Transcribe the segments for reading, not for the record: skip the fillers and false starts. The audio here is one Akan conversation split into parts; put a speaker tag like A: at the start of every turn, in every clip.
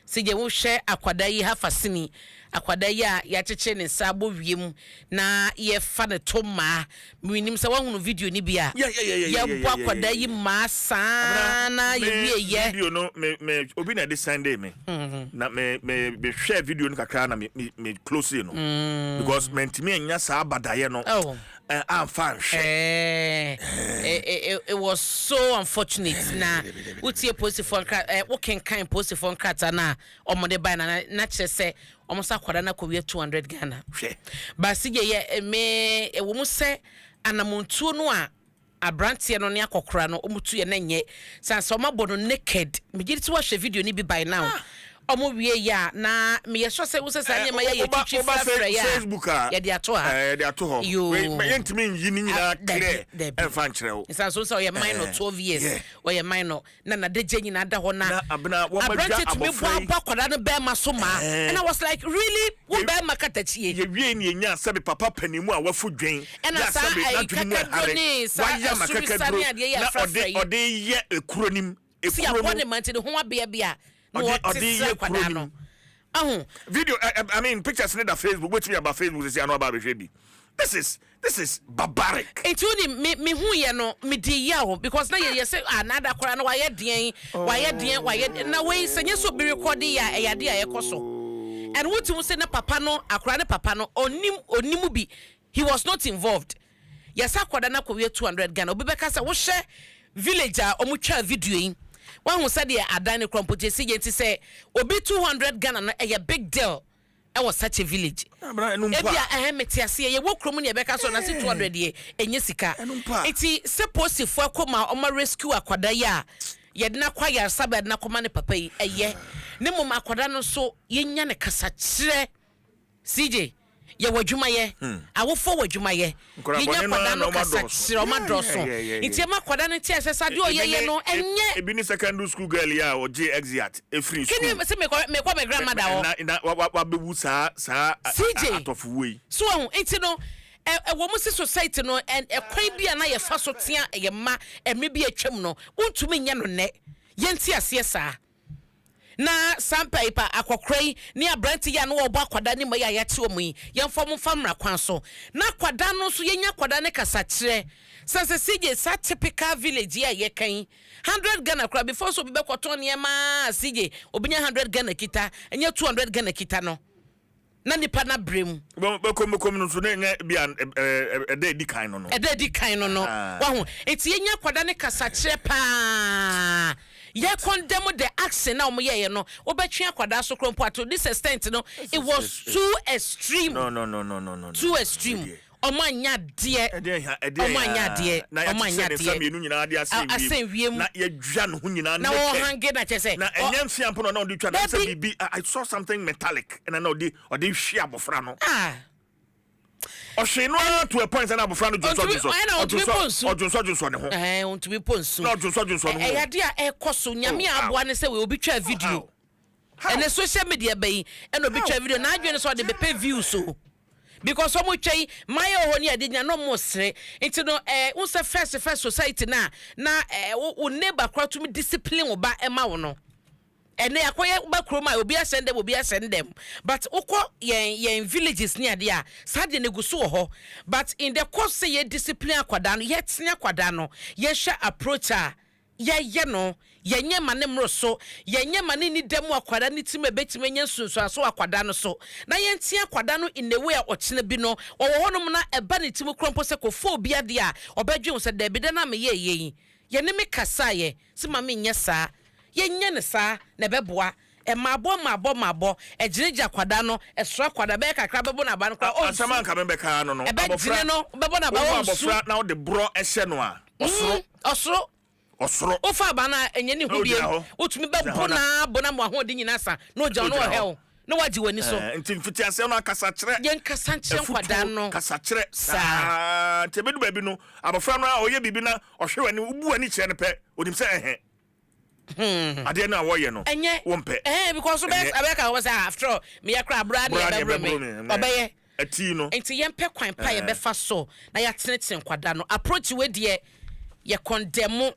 A: Sije wo hwe akwada yi hafasini akwada yi a ya cheche ne sabo wiem na ye fa ne toma minim se wahunu video ni bia ya bo akwada yi ma sana ye wie
B: video no me obi na de Sunday me na me share video no kakra na me close no because mentimi anya sa abadaye no I'm fine.
A: It was so unfortunate. Na utie post phone what can kind post phone kata na omode buy na che say almost akwada na ko 200 Ghana. But sige ye me wo mu se anamontuo no a abrantie no ne akokora no omutu ye na nye sanso mabono naked me giti wa hwe video ni bi by now. Omo wie ya na me yeso se wo se sanye ma ya ye twitwi frafra ya
B: Facebook a
A: ye de ato ha
B: de ato ho me yentimi yi ni nyina clear e fa nkyerɛw
A: isa so so ye minor 12 years o ye minor na deje nyina da ho na
B: abna wo ma dwa
A: abofra bo akwada no be ma so ma and I was like really wo be ma katachie
B: ye wie ni enya sabe papa panimu a wafu dwen
A: ya sabe na dwene sa
B: wa ya makakadro na ode ye ekronim
A: si abone mantene ho abia no
B: odi kwada no video I mean pictures in the Facebook which me about Facebook say I know about baby this is barbaric
A: etuni me hu ye no me di ya ho because na ye say another kwara no waye den na we senye so be record ya eyade ya yekoso and what you say na papa no akwara ne papa no onim bi he was not involved yes akwada na ko 200 Ghana obi be ka say wo hye villager omutwa video yi one who said Adom Krompoje si yenti say obi 200 Ghana na a big deal I was such a village ebia metiase ye wo krom ne beka so na 200 ye enye sika enti suppose fo akoma o ma rescue akwada ya ye de na kwa ya sabed na koma ne papa yi eye ne mom akwada no so yenya ne kasa kire CJ ye wadwuma ye awofo wadwuma ye yenya kwada no kasa kire o ma droso enti ma kwada no ti asesa de oyeye no enye
B: ebi ni secondary school girl ya o je exit e free school
A: kini se me kwa me grandmother o
B: wa bewu sa atofu we
A: so enti no wo mu society no and kwan bia na ye fa so tia ye ma eme bi atwam no untumi nya no ne yenti ase sa na sampa akokrai ni abranti ya no obo akwada ni mai ayate omu yi yemfom famra kwan so na kwada no so yenya kwada ne kasa kire sense CJ sa typical village ya ye kan 100 Ghana kra before so be kwoton ne ma CJ obinya 100 Ghana kita enya 200 Ghana kita no na nipa na brem
B: bekom no so ne bia ede di kan no
A: wa ho eti yenya kwada ne kasa kire pa ye condemn the action na omo ye no obetwe akwada so krompo ato this extent no it was too extreme
B: no
A: too extreme omanya de
B: enu nyina de asem na ye dwa no hu nyina
A: na wo hange na chese
B: na enyam fiampo no na odi twa na say bibi I saw something metallic and na odi hwe abofra no Oshino to a point and abofra no jonso ne ho
A: ontumi ponsu
B: no jonso no
A: ya dia ekoso nyame aboa ne se we obi twa video and the social media bay and obi twa video na adwene so de be pay views so because so much my own ya dey no mo sre into no unsa first society na wo neighbor kwa to me discipline oba ema wo no ene akoye ba kroma obi asend them but ukọ yen villages near there sade ne guso ho but in the course say ye discipline akwada no ye tene akwada no ye hwa approacher ye no ye nye mane mroso ye nye mane ni demu akwada ni time betime nya sunsu aso akwada no so na ye ntia akwada no in the way a ochene bi no wo honom na eba ne time krompo se ko fo bia de a obadwe se da bi de na me ye ne me kasa ye se ma me nya saa yenye ne sa na beboa e mabo ejirija kwada no esra kwada be kakra bebo na ba no kwa
B: asama nka be ka no
A: abofra no bebo na ba
B: abofra na de bro ehye no a osoro
A: ofa ba na enye ni hudie otumi bebo na bona mo ahodi nyina sa no ogya no hel no waji wani so
B: nti mfiti ase no akasa kire
A: yen kasa kire kwada no
B: kasa kire sa tebedu ba bi no abofra no a oye bibi na ohwe wani ubu wani kire ne pe onim se ade na wo ye no wompe
A: because abeka was after all me yakra brad me obeye
B: ati no
A: enti yempe kwan pa ye befa so na ya teneten kwada no approach we de ye condemn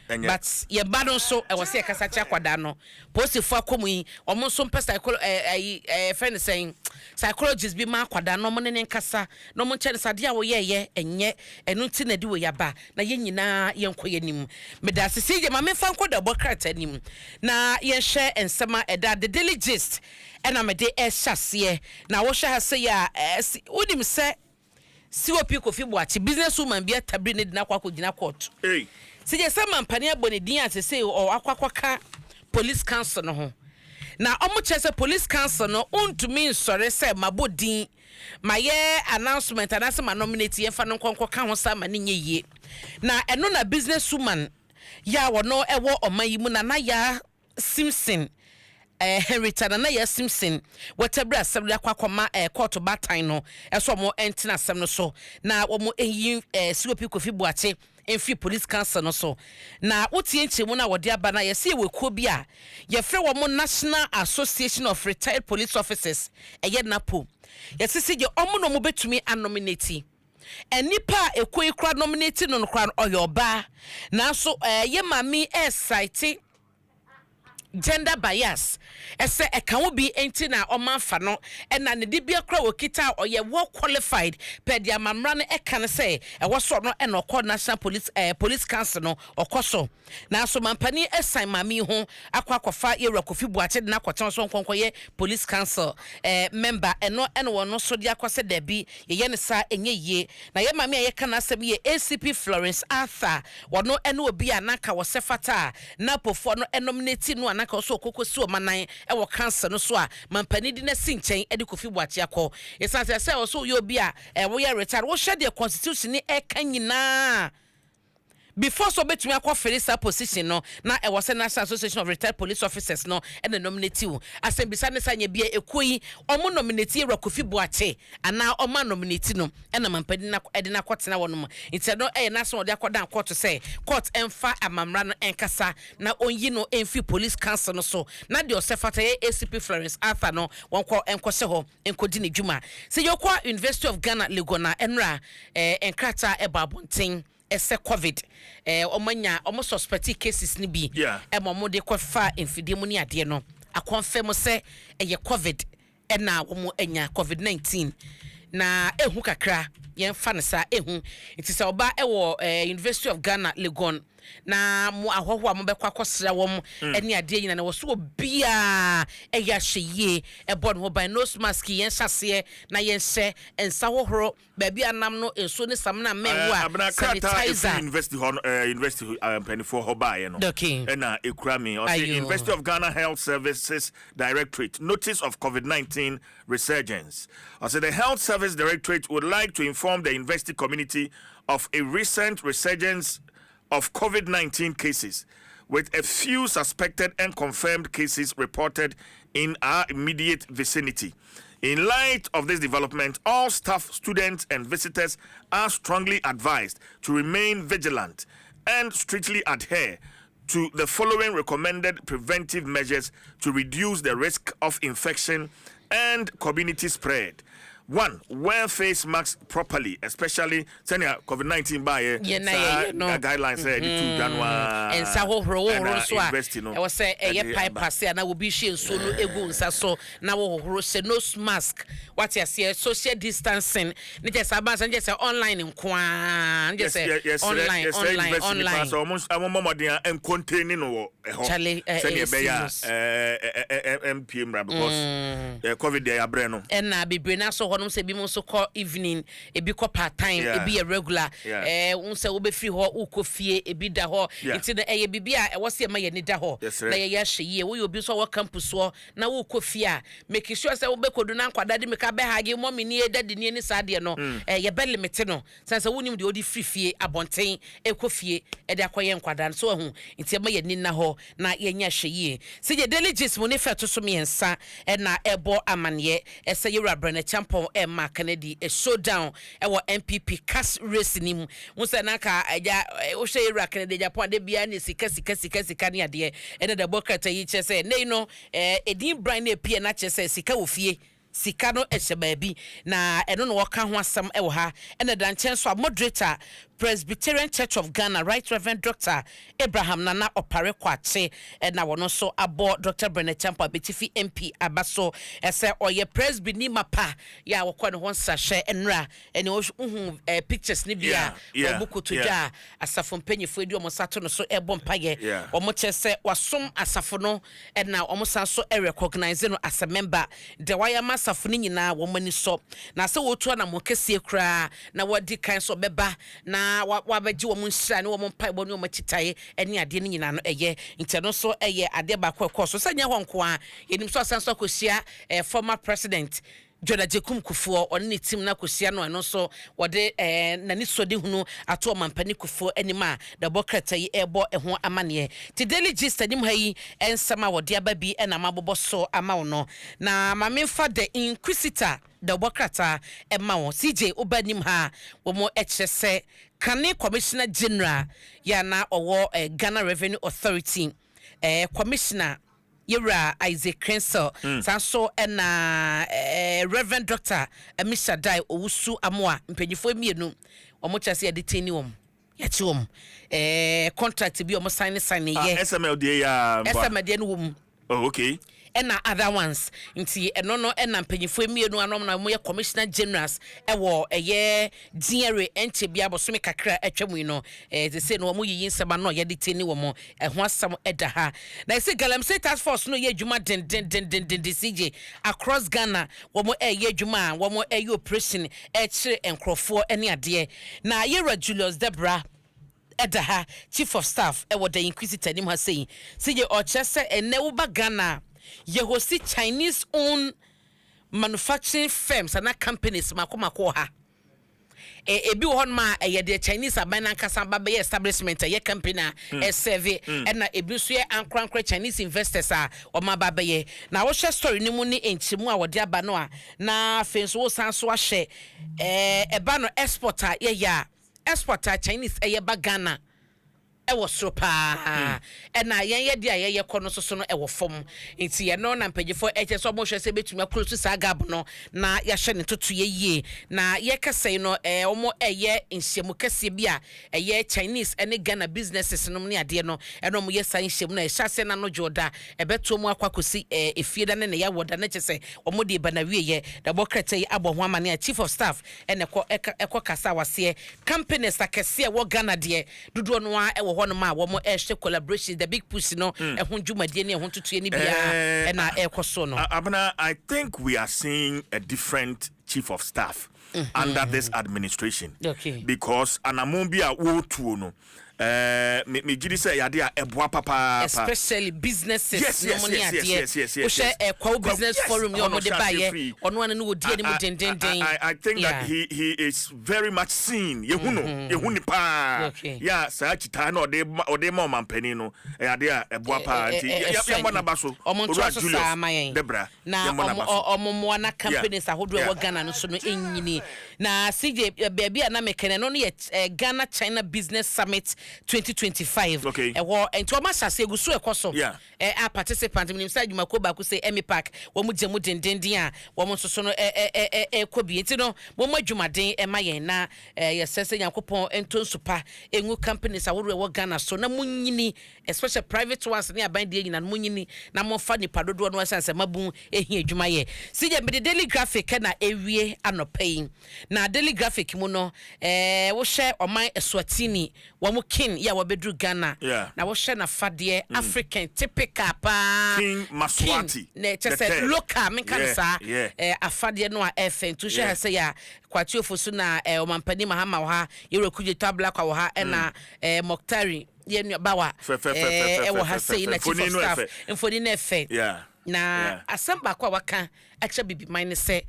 A: but ye ba no so e wose e kasa cha kwada no posifo akomu yi omo so mpe friend saying psychologist bi ma kwada no mo ne nkasa no mo nche sade a wo ye enye enu nti na di wo yaba na ye nyina ye nkoye nim me da sisi je ma me fa nkoda bokrata nim na ye hye ensema eda the daily gist ena me de e hyase na wo hye ha se ya wonim se COP Kofi Boachi business woman bi atabri ne dina kwa gina court sije se mampani abone din asese o akwakwaka police council no ho na omo chese police council no untumi nsore se mabodin maye announcement anase ma nominate ye fa no konko ka ho sa ma ne nyeye na eno na business woman ya wono ewo omayimu na ya Simpson Henry na ya Simpson whatever assembly akwakoma court batan no eso mo entina asem no so na wo mo eyi COP Kofi Boachi enfi police council no so na wotie nchemu na wode aba na yesi ewekuo bi a ye frɛ wo mo National Association of Retired Police Officers eye napo yesi sije omo no mo betumi anominate enipa ekoi kra nominate no kra oyoba na so ye mami site gender bias ese ekawo bi enti na omanfa no na ne de bia kra wokita oye well qualified per dia mamra no eka ne se e woso no na okọ National Police Council no okoso na so mampani esan mami ho akwakofa Yewura Kofi Boachi na kwatan so nkonkoye Police Council member eno wono so dia kwase da bi ye ne sa enye ye na ye mami ye kana asem ye ACP Florence Arthur wono eno obi anaka wo sefata na pofo no nominate no anaka so kokosi o manan e wo cancer no so a mampani di na sinchen e de Kofi Boachi akọ esanse se so ye obi a wo ye retire wo hwe de constitution ni e kan nyina before so betumi akọ ferisa position no na e was National Association of Retired Police Officers no and the nominate you asembisa ne sanya bia ekoyi omo nominate Yewura Kofi Boachi ana oma nominate no and na mampani na e de na kwotena wono nti no e na so de akodan court say court emfa amamra no enkasa na onyi no emfi police council no so na de osefata ACP Florence Arthur no wonko enkose ho enkodi ne dwuma se yokwa University of Ghana Legona enra enkrata e babonten ese COVID omanya omo suspect cases ni bi mo de kwafa enfidie mu ni ade no akonfirm se eye COVID na omo enya COVID-19 na ehu kakra yen fa ne sa ehu nti se oba ewo University of Ghana Legon na mo ahoho mo bekwa kwosra wom ene ade nyina na wo so bia eya hweye ebo no by nose mask yen hyase na yen hye ensa hohoro ba bia nam no enso ne sam na menwa sanitizer
B: university penny for hoba no na ekura me University of Ghana Health Services Directorate notice of COVID-19 resurgence. Also the Health Service Directorate would like to inform the university community of a recent resurgence of COVID-19 cases, with a few suspected and confirmed cases reported in our immediate vicinity. In light of this development, all staff, students, and visitors are strongly advised to remain vigilant and strictly adhere to the following recommended preventive measures to reduce the risk of infection and community spread. 1. Wear face masks properly, especially senior COVID-19 by guidelines the 2 January.
A: And so I was say a pipe pass and I will be sharing solo egun so now no mask. What you see social distancing. Just about and just online in Kwan. Just online.
B: So almost a moment and containing or
A: Charlie
B: MPM because COVID day abreno.
A: And I be bring so no se bi mo so call evening e bi call part time e bi regular unse wo be free ho ukofie e bi da ho enti na eye bibia e wo se ma ye ni da ho na ye ya hye wo obi so wo campus so na wo kofie a make sure say wo be kodu na nkwada de me ka be hage mo me ni e da de ni sa de no ye be limit no sense wonim de odi free fie abonten e kofie e de akoye nkwada so hu enti ma ye ni na ho na ye nya hye se ye delegates mo ne feto so me ensa e na ebo amane e se Yewura Brene Champon Emma Kennedy a showdown ewo MPP cast race nim musa naka aja o hwe Yewura Kennedy Japan de bia ne sika ne ade ene da bokata yi che se nei no edin brand na pie na che se sika wo fie sika no baabi na eno no waka ho asam ewo ha ena dan chen so moderator Presbyterian Church of Ghana, Right Reverend Dr. Abraham Nana Opare Kwache, and now one also aboard Dr. Brenner Champa, BTF MP Abaso, ese oye Presby ni mapa, ya wakwana one sashe enra, and you pictures nibia, buku tuja, asafon penny fwedu omosato no so ebon paye, omoche se wasum asafono, and now omosan so recognize no as a member, the wire masafuni na womani so, na so wotu na mokesi kra, na wadi kind so beba, na wabeji wo munhira ne wo mpa bo ne wo matitaye ene ade ne nyina no eye inteno so eye ade ba kwa so sanya ho nko a yenim so asanso akosia former president Joda Jekum Kufuor on ne team na kosia no eno so wode nani sode hunu ato mampani Kufuor anima da bokrata yi ebo ho amane ti daily gist anim hayi ensama wode ababi na mabobo so ama no na mamemfa the inquisitor da bokrata ema wo CJ obanim ha wo mo ekyese kane commissioner general ya na owo Ghana Revenue Authority commissioner Yura Isaac Crensel, Sanso and Reverend Dr. Mr. Dai Owusu Amoa, Mpenifo Mienu, or much as a detaineum. Yet, contract to be almost signing, SMLD,
B: oh, okay.
A: And other ones nti eno no na mpanyifo mienu anom na mo commissioner generals ewo eye diere enche bia boso me kakra atwamu no they say no mo yiyin sema no ye deteni wo mo ho asam eda ha na say galamsey task force no ye adwuma den CJ across Ghana wo mo ye adwuma wo mo ye operation kire enkrofo ene ade na Yera Julius Debra Edaha chief of staff ewo the inquisitor nim ha say CJ o chese ene wo ba Ghana Yehosi Chinese owned manufacturing firms and companies makoma ha. Ebi won ma the Chinese abana kasa baba establishment ye company serve and na ebi so ye ankrankra Chinese investors o ma baba ye na wo share story ni mu ni enchimu a wode aba no a na fenso wo san so ahye eba no exporter ye ya exporter Chinese ye ba Ghana ewo so pa na ye dia ye kono so no ewo fom nti ye no na mpagifo so mo hwese betumi akrosu sa gab no na ya hye ne toto ye na ye kase no omo eye nhyiemu kase bia eye Chinese ene Ghana businesses no ne ade no eno mo ye san nhyiemu na ehase na no joda ebeto mo akwakosi efie da ne ya woda na kyese omo de ba na wieye da bokrata yi abo ho amane chief of staff ene ekọ kasa wase companies akese wo Ghana de dudu no a ewo no ma wo mo collaboration the big push no ehun dwumadie ne ehun tutue ni bia na ekoso no
B: Abna, I think we are seeing a different chief of staff under this administration, because anamombia wo tuo no me gidi say yade a eboa papa
A: especially businesses no money
B: yes.
A: We share a business forum you mo de baye ono an no wodi ani mo den
B: I think that he is very much seen yehunu pa yeah sa chita na ode ma mampani no yade a eboa pa ya mo na baso Julius Debra
A: na omo na companies ahodo e wo Ghana no so no enyini na CJ baby na mekene no ye Ghana China Business Summit 2025 ewo enti o ma sase egusu ekoso a participant minim say adwumako ba ku say Emi Park wo mu gemu dendenden a wo mo soso no ekobi enti no wo mu adwumaden e ma yen na ye sese yakopon entonsupa engu companies awodo wo Ghana so na munyini especially private ones ne aban de nyina munyini na mo fa nipa dodo no asanse mabu ehia adwuma ye sije be daily graphic na ewie anopai na daily graphic mu no wo share oman Eswatini wo mu king ya wabedru Ghana na wo share na fade African typical pa
B: King Maswati
A: ne chese local me kan sa afade no a efen to share say ya kwati ofosu na omampani mahama wa yero kuje tabla kwa wa na Moktari ye nua bawa wo ha say na chief of staff infoni na efe na asamba kwa waka acha bibi mine say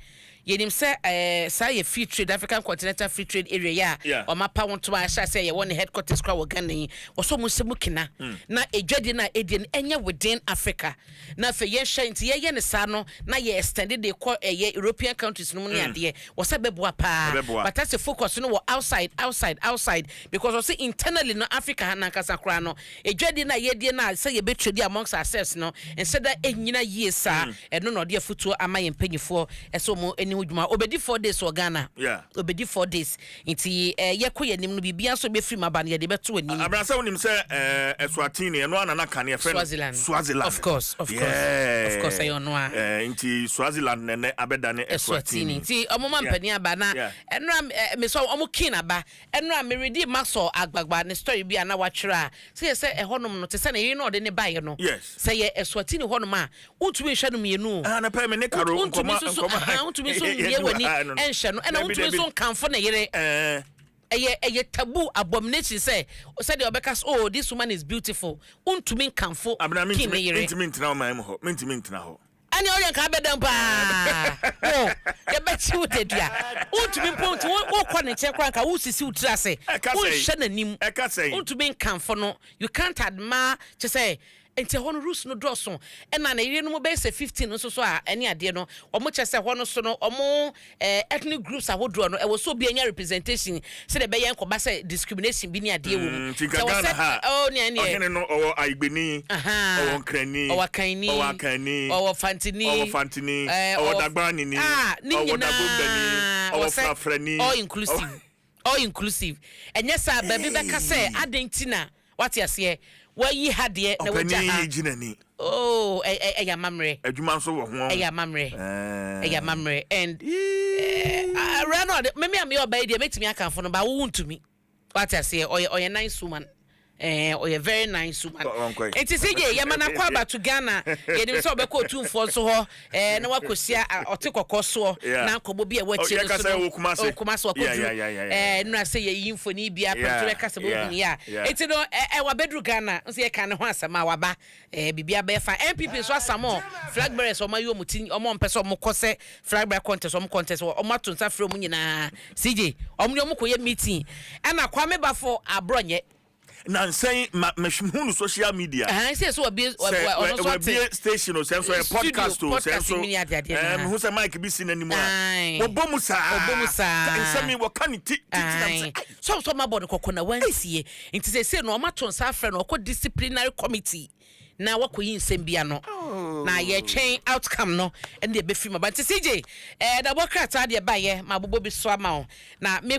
A: yenim say say free trade African Continental Free Trade Area ya o mapa won to ahya say ye won headquarters kwa Ghana yi wo so mo se mu kina na edwade na edin enye within Africa na fe ye hye nti ye ne sa no na ye extended the European countries no mu ne ade wo se beboa pa but that's the focus no outside because we see internally no Africa han kasa kra no edwade na ye die na say ye betredi amongst ourselves no instead that enyina yie sa eno no de afutuo ama ye mpanyifo eso mo eni huduma obedi 4 days for Ghana obedi 4 days nti ye ko ye nim no bibia so be free maba ne ye de beto ani
B: abrasa wonim say Eswatini eno anana kan ye fe Swaziland
A: of course ayo no a
B: nti Swaziland ne abedane Eswatini
A: nti omoma mpani aba na eno me so omo kin aba eno a me ready maso agbagba ne story bia na watwera say ehonom no te say na ye no de ne baye no say ye Eswatini honom a utumi hwe no mienu
B: na pa me ne karo nkoma
A: utumi so ye wani enhwe no na utumi so kanfo na yere eye taboo abomination say the obekas this woman is beautiful untumi kanfo kin yere
B: intimi ntina man ho intimi ntina ho
A: ani ore kan bedam pa ye beti wotedua untumi point wo kwa ne che kwa nka wo sisi utrase wo hwe nanim untumi kanfo no you can't admire to say enti hono rules no drosso ena na yire no mo be say 15 so so a ene ade no omo chese hono so no omo ethnic groups ahodro no e wo so bi anya representation se de be yen ko ba say discrimination bi ni ade wo mu
B: ne no o aigbeni o nkrani
A: o akani o fantini
B: o dagbani ni o dagbani o frafrani
A: all inclusive enye sa ba bi be ka say adentina what you say why ye had ye na waja
B: jinani
A: eya mamre
B: adwuma so wo ho
A: eya mamre and Ronald me am your baby betimi aka fo no ba wo ntumi what you say oye nice woman oye very nice woman it is ye yamana kwa aba to Ghana ye dem so be ko tumfo so ho na wakosia otekokko so na nkobo bi e wachi so okumaso wakodu no say ye info ni bia pantore kasa bo ni ya it no wa bedru Ghana so ye kan ho asama waba bibia be fa MPP so asamo flag bearers o mayo mutin o mo mpese o mo kose flag bearer contest o mato nsa frɛ mu nyina CJ o mo ko ye meeting ana kwa me ba for abronye
B: na nsen mehunu social media
A: say so we
B: station o say so a podcast o say so who say Mike bi si nanimu a obomusa nsen mi wo kan ti so mabod kokona wansie nti say no mato nsa afre no ko disciplinary committee na wakoyi nsem bia no na ye twen outcome no and dey be free ma but CJ da bokrata de ba ye ma bobo bi so ama o na me